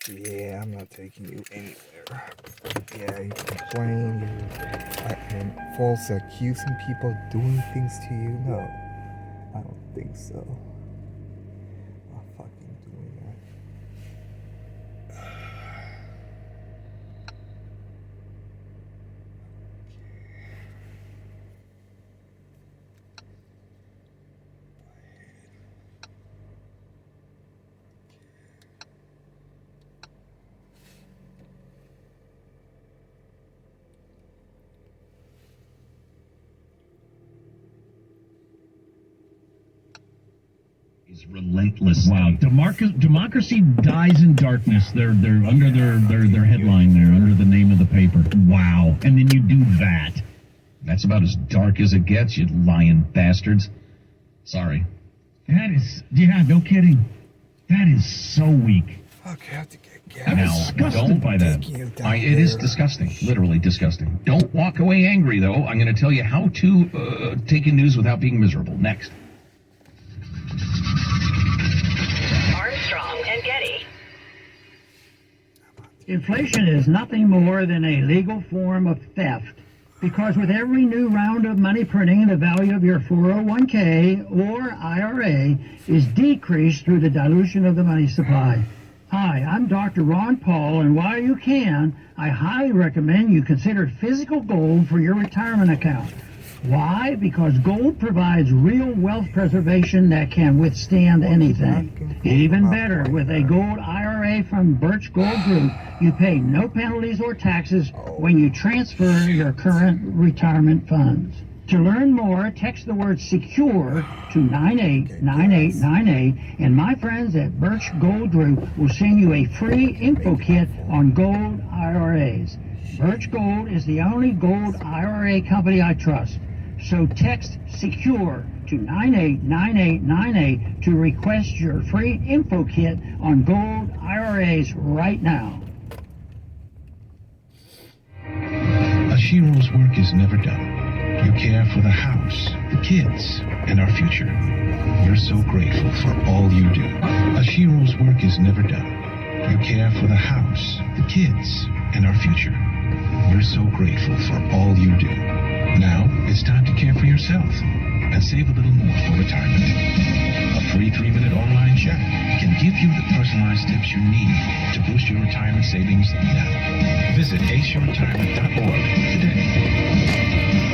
Yeah, I'm not taking you anywhere. Yeah, you complain, and false accusing people doing things to you. No, I don't think so. I'm not fucking doing that. Is relentless. Wow, democracy dies in darkness. They're under their headline there, under the name of the paper. Wow, and then you do that. That's about as dark as it gets, you lying bastards. Sorry. That is, yeah, no kidding. That is so weak. Okay, I have to get gas. Now, don't buy that. It is disgusting, literally disgusting. Don't walk away angry, though. I'm going to tell you how to take in news without being miserable. Next. Inflation is nothing more than a legal form of theft, because with every new round of money printing, the value of your 401k or IRA is decreased through the dilution of the money supply. Hi, I'm Dr. Ron Paul, and while you can, I highly recommend you consider physical gold for your retirement account. Why? Because gold provides real wealth preservation that can withstand anything. Even better, with a gold IRA from Birch Gold Group, you pay no penalties or taxes when you transfer your current retirement funds. To learn more, text the word SECURE to 989898, and my friends at Birch Gold Group will send you a free info kit on gold IRAs. Birch Gold is the only gold IRA company I trust. So text SECURE to 989898 to request your free info kit on gold IRAs right now. A hero's work is never done. You care for the house, the kids, and our future. We're so grateful for all you do. A hero's work is never done. You care for the house, the kids, and our future. We're so grateful for all you do. Now, it's time to care for yourself and save a little more for retirement. A free 3-minute online chat can give you the personalized tips you need to boost your retirement savings now. Visit aceyourretirement.org today.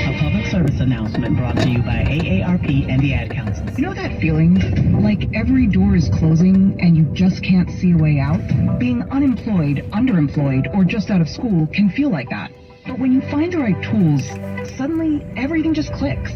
A public service announcement brought to you by AARP and the Ad Council. You know that feeling? Like every door is closing and you just can't see a way out? Being unemployed, underemployed, or just out of school can feel like that. But when you find the right tools, suddenly everything just clicks.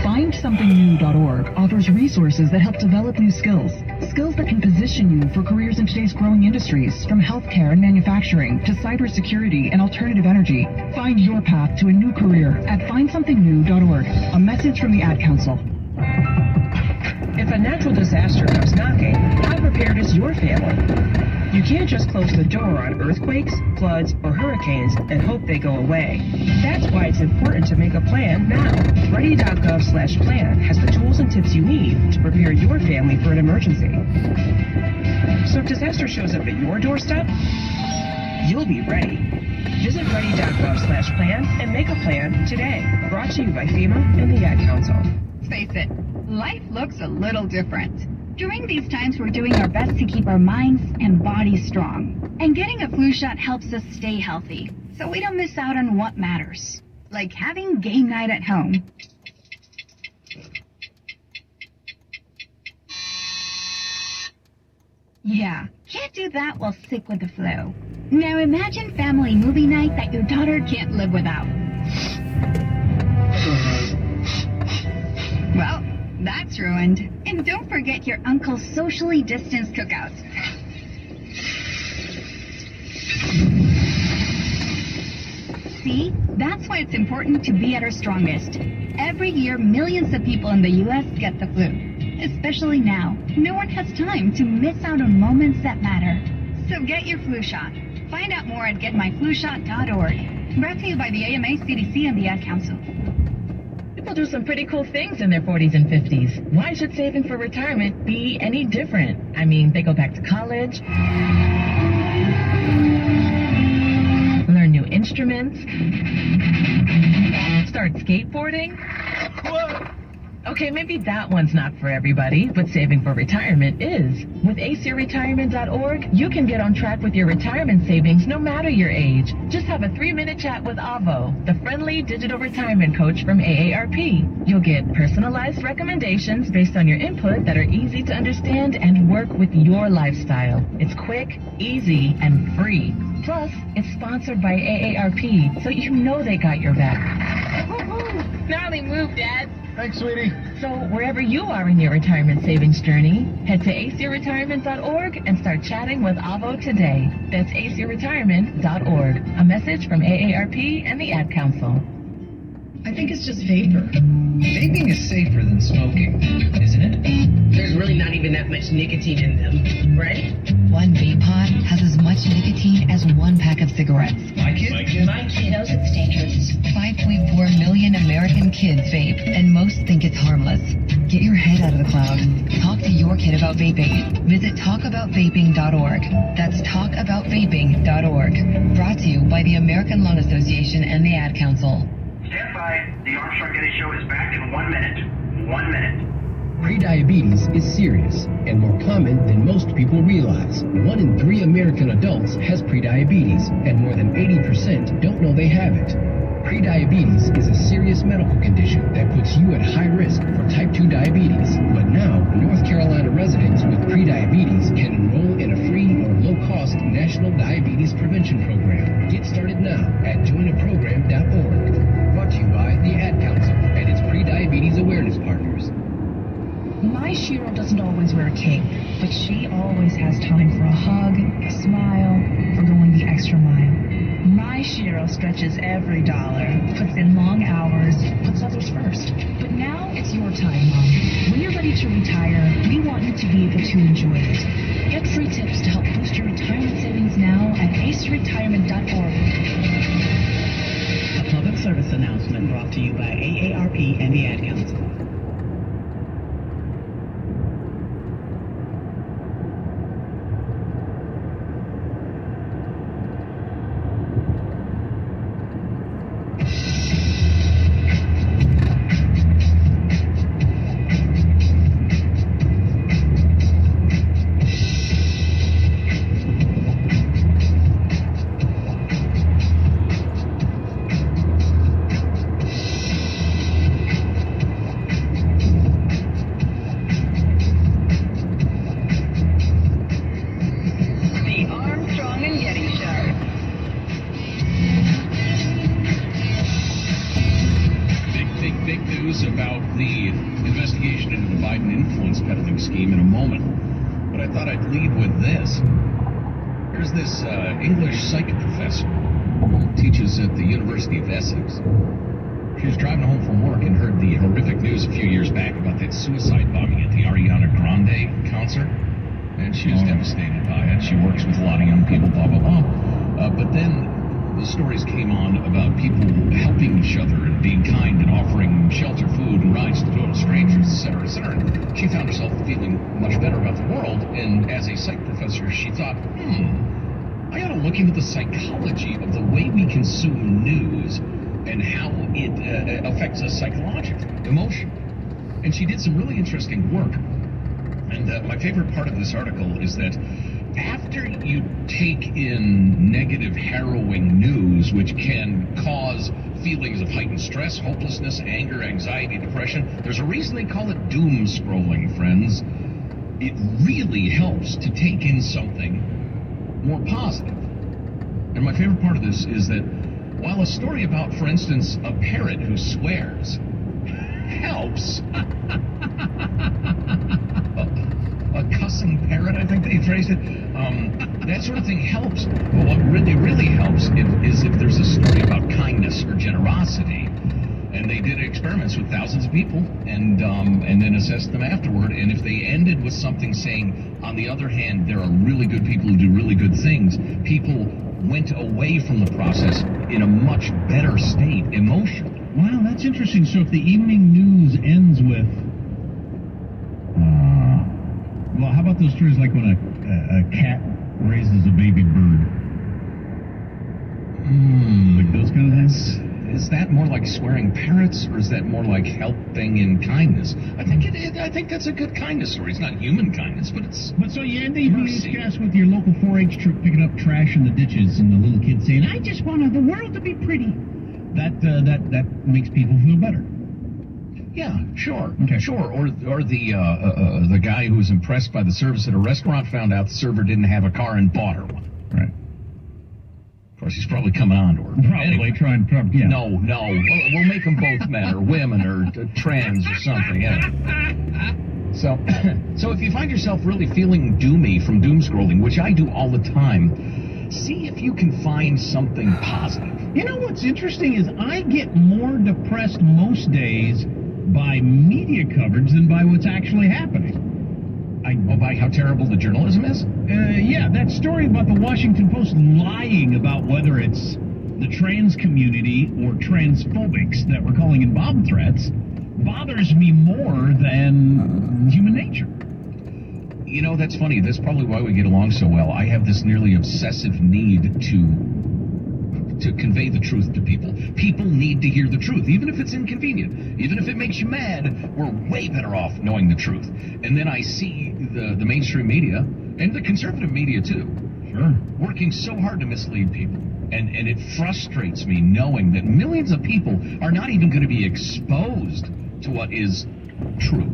FindSomethingNew.org offers resources that help develop new skills. Skills that can position you for careers in today's growing industries, from healthcare and manufacturing to cybersecurity and alternative energy. Find your path to a new career at FindSomethingNew.org. A message from the Ad Council. If a natural disaster comes knocking, how prepared is your family? You can't just close the door on earthquakes, floods, or hurricanes and hope they go away. That's why it's important to make a plan now. Ready.gov/plan has the tools and tips you need to prepare your family for an emergency. So if disaster shows up at your doorstep, you'll be ready. Visit ready.gov/plan and make a plan today. Brought to you by FEMA and the Ad Council. Face it, life looks a little different. During these times, we're doing our best to keep our minds and bodies strong. And getting a flu shot helps us stay healthy, so we don't miss out on what matters, like having game night at home. Yeah, can't do that while sick with the flu. Now imagine family movie night that your daughter can't live without. Well, that's ruined. And don't forget your uncle's socially distanced cookouts. See? That's why it's important to be at our strongest. Every year, millions of people in the U.S. get the flu. Especially now. No one has time to miss out on moments that matter. So get your flu shot. Find out more at getmyflushot.org. Brought to you by the AMA, CDC, and the Ad Council. People do some pretty cool things in their 40s and 50s. Why should saving for retirement be any different? I mean, they go back to college, Learn new instruments. Start skateboarding. Okay, maybe that one's not for everybody, but saving for retirement is. With acretirement.org, you can get on track with your retirement savings no matter your age. Just have a 3-minute chat with Avo, the friendly digital retirement coach from AARP. You'll get personalized recommendations based on your input that are easy to understand and work with your lifestyle. It's quick, easy, and free. Plus, it's sponsored by AARP, so you know they got your back. Gnarly move, Dad. Thanks, sweetie. So wherever you are in your retirement savings journey, head to acretirement.org and start chatting with Avo today. That's acretirement.org. A message from AARP and the Ad Council. I think it's just vapor. Vaping is safer than smoking, isn't it? There's really not even that much nicotine in them, right? One vape pod has as much nicotine as 1 pack of cigarettes. My kid? My kid knows it's dangerous. 5.4 million American kids vape, and most think it's harmless. Get your head out of the cloud. Talk to your kid about vaping. Visit talkaboutvaping.org. That's talkaboutvaping.org. Brought to you by the American Lung Association and the Ad Council. Stand by. The Armstrong Getty Show is back in 1 minute. 1 minute. Prediabetes is serious and more common than most people realize. 1 in 3 American adults has prediabetes, and more than 80% don't know they have it. Prediabetes is a serious medical condition that puts you at high risk for type 2 diabetes. But now, North Carolina residents with prediabetes can enroll in a free or low-cost national diabetes prevention program. Get started now at joinaprogram.org. Brought to you by the Ad Council and its pre-diabetes awareness partners. My Shiro doesn't always wear a cape, but she always has time for a hug, a smile, for going the extra mile. My Shiro stretches every dollar, puts in long hours, puts others first. But now it's your time, Mom. When you're ready to retire, we want you to be able to enjoy it. Get free tips to help boost your retirement savings now at aceretirement.org. A public service announcement brought to you by AARP and the Ad Council. English psych professor who teaches at the University of Essex. She was driving home from work and heard the horrific news a few years back about that suicide bombing at the Ariana Grande concert, and she was devastated by it. She works with a lot of young people, blah, blah, blah. But then the stories came on about people helping each other and being kind and offering shelter, food, and rides to total strangers, etc., etc. She found herself feeling much better about the world, and as a psych professor, she thought, I ought to look into the psychology of the way we consume news and how it affects us psychologically, emotionally. And she did some really interesting work. And my favorite part of this article is that after you take in negative, harrowing news, which can cause feelings of heightened stress, hopelessness, anger, anxiety, depression, there's a reason they call it doom scrolling, friends. It really helps to take in something more positive. And my favorite part of this is that while a story about, for instance, a parrot who swears helps, a cussing parrot, I think they phrased it, that sort of thing helps. But what really helps is if there's a story about kindness or generosity. And they did experiments with thousands of people and then assessed them afterward. And if they ended with something saying, on the other hand, there are really good people who do really good things, people went away from the process in a much better state emotionally. Wow, that's interesting. So if the evening news ends with, well, how about those stories like when a cat raises a baby bird. Like those kind of things. Is that more like swearing parrots, or is that more like helping in kindness? I think it is. I think that's a good kindness story. It's not human kindness, but it's. But so you end the newscast with your local 4-H troop picking up trash in the ditches, and the little kid saying, "I just want the world to be pretty." That makes people feel better. Yeah, sure, okay. Sure. Or the guy who was impressed by the service at a restaurant found out the server didn't have a car and bought her one. Right. Of course, he's probably coming on to her. Probably trying. Yeah. No. We'll make them both men or women or trans or something. Yeah. So if you find yourself really feeling doomy from doom scrolling, which I do all the time, see if you can find something positive. You know what's interesting is I get more depressed most days by media coverage than by what's actually happening. By how terrible the journalism is? Yeah, that story about the Washington Post lying about whether it's the trans community or transphobics that we're calling in bomb threats bothers me more than human nature. You know, that's funny. That's probably why we get along so well. I have this nearly obsessive need to convey the truth to people. People need to hear the truth, even if it's inconvenient. Even if it makes you mad, we're way better off knowing the truth. And then I see the mainstream media, and the conservative media too, working so hard to mislead people. And it frustrates me knowing that millions of people are not even going to be exposed to what is true.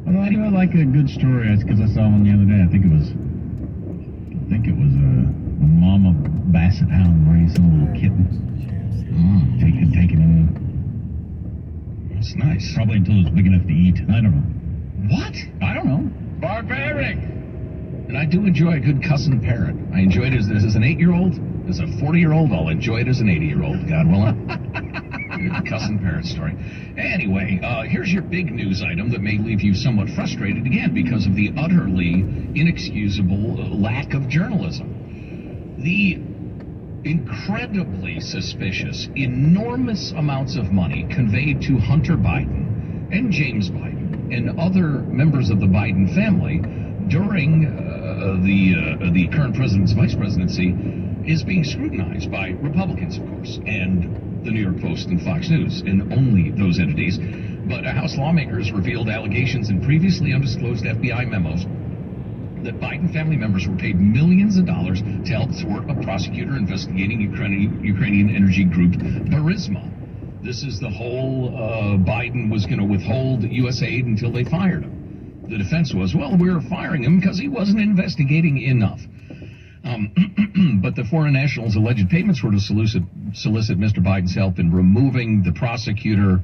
Well, I do like a good story, because I saw one the other day. I think it was a mama basset hound raising a little kitten. Taking in. That's nice. Probably until it's big enough to eat. I don't know. What? I don't know. Barbaric! And I do enjoy a good cussing parrot. I enjoy it as an 8-year-old. As a 40-year-old, I'll enjoy it as an 80-year-old, God willing. Good cussing parrot story. Anyway, here's your big news item that may leave you somewhat frustrated again because of the utterly inexcusable lack of journalism. The incredibly suspicious, enormous amounts of money conveyed to Hunter Biden and James Biden and other members of the Biden family during the current president's vice presidency is being scrutinized by Republicans, of course, and the New York Post and Fox News, and only those entities. But House lawmakers revealed allegations in previously undisclosed FBI memos that Biden family members were paid millions of dollars to help thwart a prosecutor investigating Ukrainian energy group Burisma. This is the whole Biden was going to withhold U.S. aid until they fired him. The defense was, well, we were firing him because he wasn't investigating enough. But the foreign national's alleged payments were to solicit Mr. Biden's help in removing the prosecutor.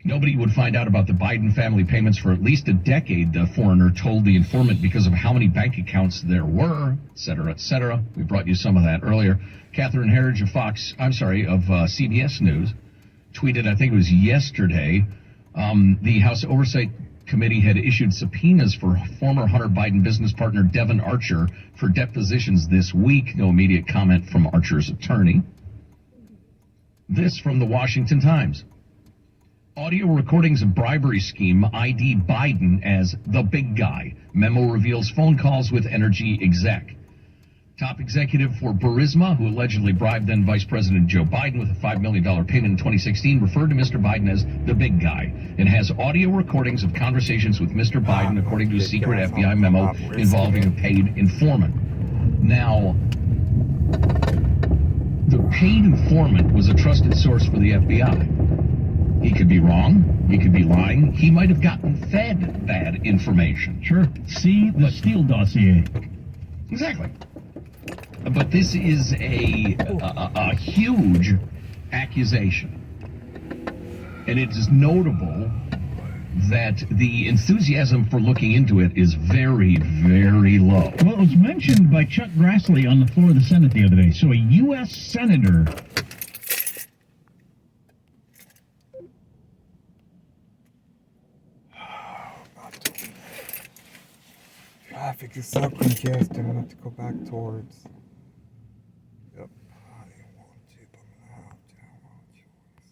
Nobody would find out about the Biden family payments for at least a decade, the foreigner told the informant, because of how many bank accounts there were, et cetera, et cetera. We brought you some of that earlier. Catherine Herridge of CBS News tweeted, I think it was yesterday, the House Oversight Committee had issued subpoenas for former Hunter Biden business partner Devon Archer for depositions this week. No immediate comment from Archer's attorney. This from the Washington Times. Audio recordings of bribery scheme ID Biden as the big guy. Memo reveals phone calls with energy exec. Top executive for Burisma, who allegedly bribed then Vice President Joe Biden with a $5 million payment in 2016, referred to Mr. Biden as the big guy and has audio recordings of conversations with Mr. Biden, according to a secret FBI memo involving a paid informant. Now, the paid informant was a trusted source for the FBI. He could be wrong. He could be lying. He might have gotten fed bad information. Sure. See the Steele dossier. Exactly. But this is a huge accusation. And it is notable that the enthusiasm for looking into it is very, very low. Well, it was mentioned by Chuck Grassley on the floor of the Senate the other day. So a U.S. senator... Traffic is so congested. I'm gonna have to go back towards. Yep. I didn't want to, but I'm gonna have to. I don't want choice.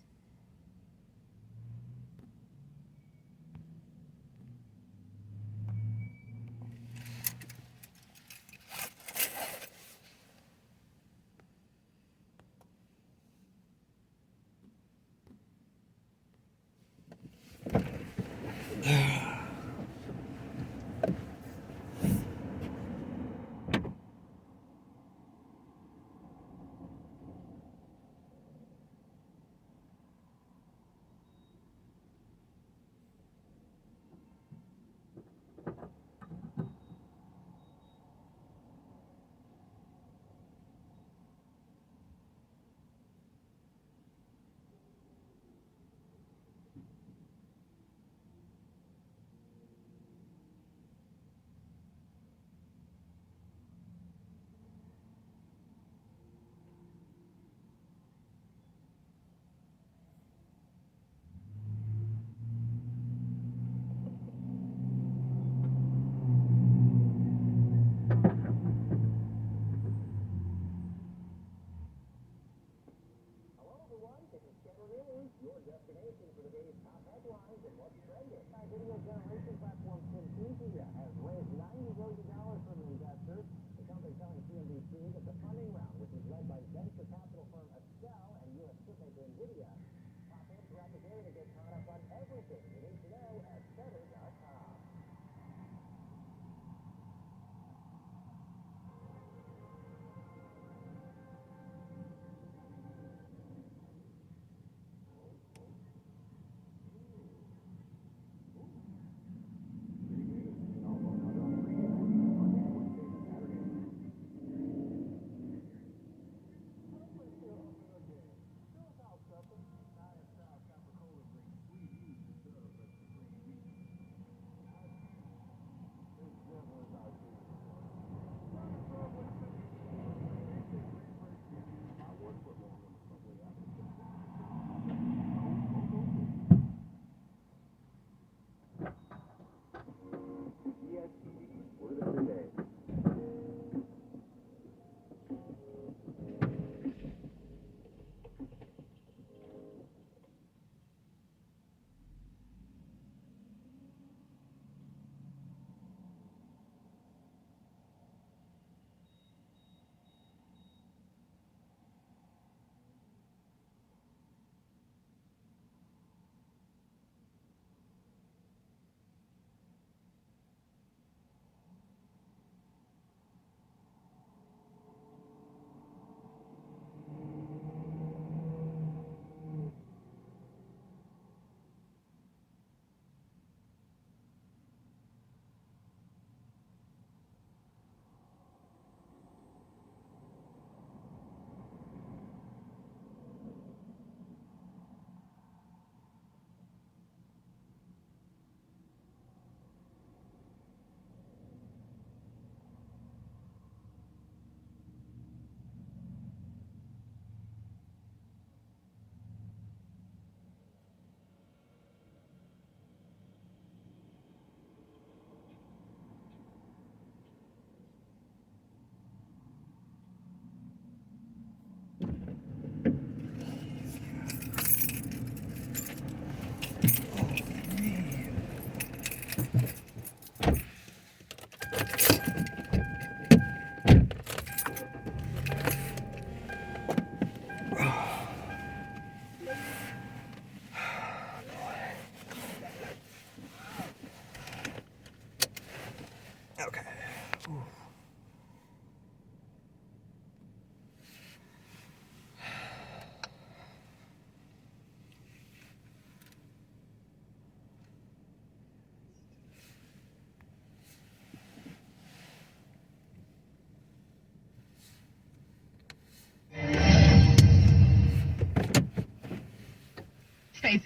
Face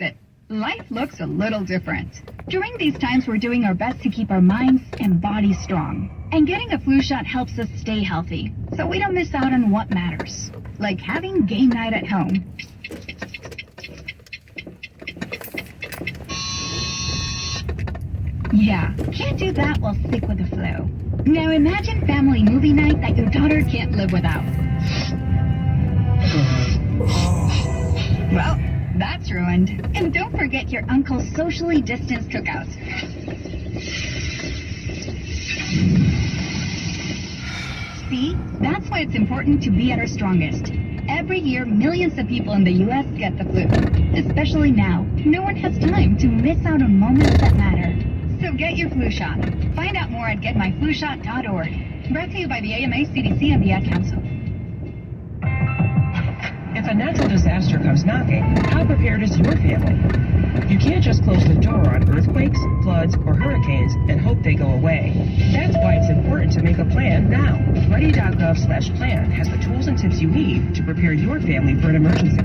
it, life looks a little different. During these times, we're doing our best to keep our minds and bodies strong. And getting a flu shot helps us stay healthy, so we don't miss out on what matters, like having game night at home. Yeah, can't do that while sick with the flu. Now imagine family movie night that your daughter can't live without. Well, that's ruined. And don't forget your uncle's socially distanced cookout. See? That's why it's important to be at our strongest. Every year, millions of people in the U.S. get the flu. Especially now, no one has time to miss out on moments that matter. So get your flu shot. Find out more at getmyflushot.org. Brought to you by the AMA, CDC, and the Ad Council. If a natural disaster comes knocking, how prepared is your family? You can't just close the door on earthquakes, floods, or hurricanes and hope they go away. That's why it's important to make a plan now. Ready.gov/plan has the tools and tips you need to prepare your family for an emergency.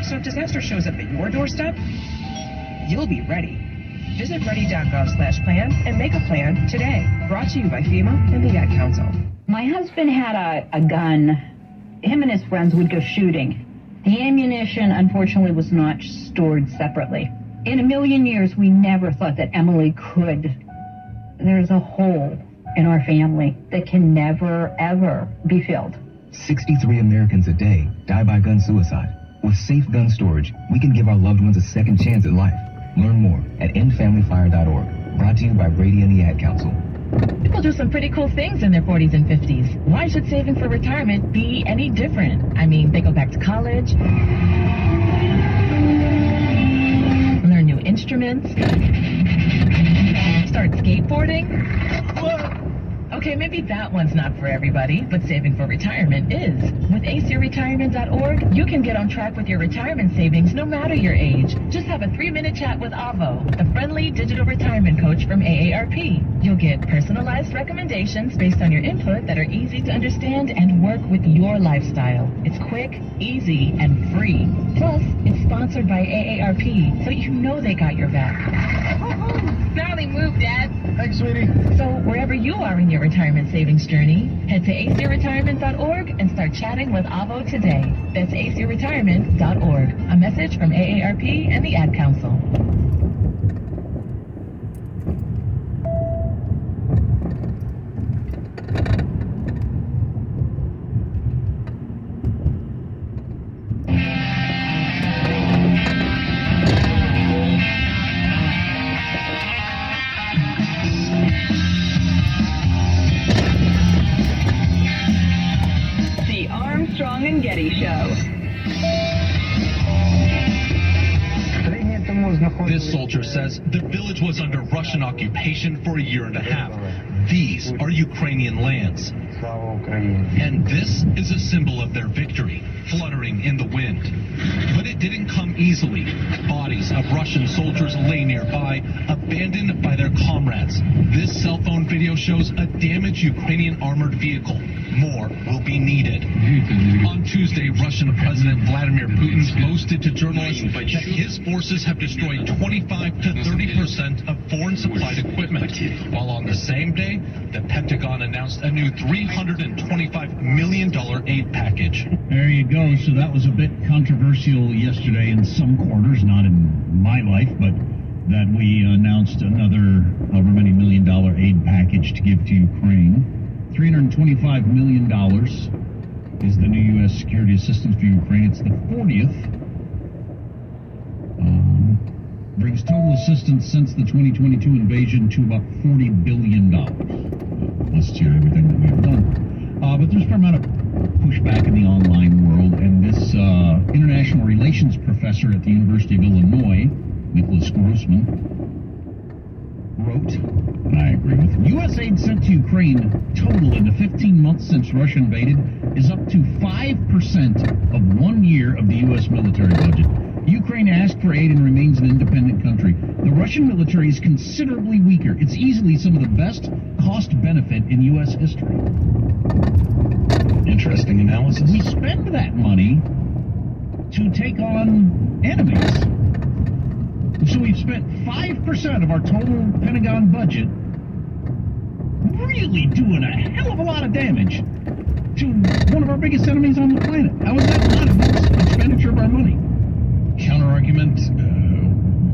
So if disaster shows up at your doorstep, you'll be ready. Visit ready.gov/plan and make a plan today. Brought to you by FEMA and the Ad Council. My husband had a gun. Him and his friends would go shooting. The ammunition, unfortunately, was not stored separately. In a million years, we never thought that Emily could. There's a hole in our family that can never, ever be filled. 63 Americans a day die by gun suicide. With safe gun storage, we can give our loved ones a second chance at life. Learn more at endfamilyfire.org. Brought to you by Brady and the Ad Council. People do some pretty cool things in their 40s and 50s. Why should saving for retirement be any different? I mean, they go back to college, learn new instruments, start skateboarding. Okay, maybe that one's not for everybody, but saving for retirement is. With acretirement.org, you can get on track with your retirement savings no matter your age. Just have a 3-minute chat with Avo, the friendly digital retirement coach from AARP. You'll get personalized recommendations based on your input that are easy to understand and work with your lifestyle. It's quick, easy, and free. Plus, it's sponsored by AARP, so you know they got your back. Gnarly move, Dad. Thanks, sweetie. So wherever you are in your retirement savings journey, head to acretirement.org and start chatting with Avo today. That's acretirement.org. A message from AARP and the Ad Council. This soldier says the village was under Russian occupation for a year and a half. These are Ukrainian lands. And this is a symbol of their victory, fluttering in the wind. But it didn't come easily. Bodies of Russian soldiers lay nearby, abandoned by their comrades. This cell phone video shows a damaged Ukrainian armored vehicle. More will be needed. On Tuesday, Russian President Vladimir Putin boasted to journalists that his forces have destroyed 25 to 30% of foreign supplied equipment. While on the same day, the Pentagon announced a new $325 million aid package. There you go. So that was a bit controversial yesterday in some quarters, not in my life, but that we announced another however many $1 million aid package to give to Ukraine. $325 million is the new U.S. security assistance to Ukraine. It's the 40th. Brings total assistance since the 2022 invasion to about $40 billion. Let's hear everything that we have done. But there's a fair amount of pushback in the online world, and this international relations professor at the University of Illinois, Nicholas Grossman, wrote I agree with you. U.S. aid sent to Ukraine total in the 15 months since Russia invaded is up to 5% of 1 year of the U.S. military budget. Ukraine asked for aid and remains an independent country. The Russian military is considerably weaker. It's easily some of the best cost-benefit in U.S. history. Interesting analysis. We spend that money to take on enemies. So we've spent 5% of our total Pentagon budget really doing a hell of a lot of damage to one of our biggest enemies on the planet. How is that not a expenditure of our money? Counter-argument,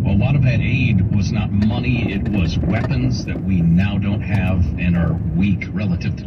a lot of that aid was not money, it was weapons that we now don't have and are weak relative to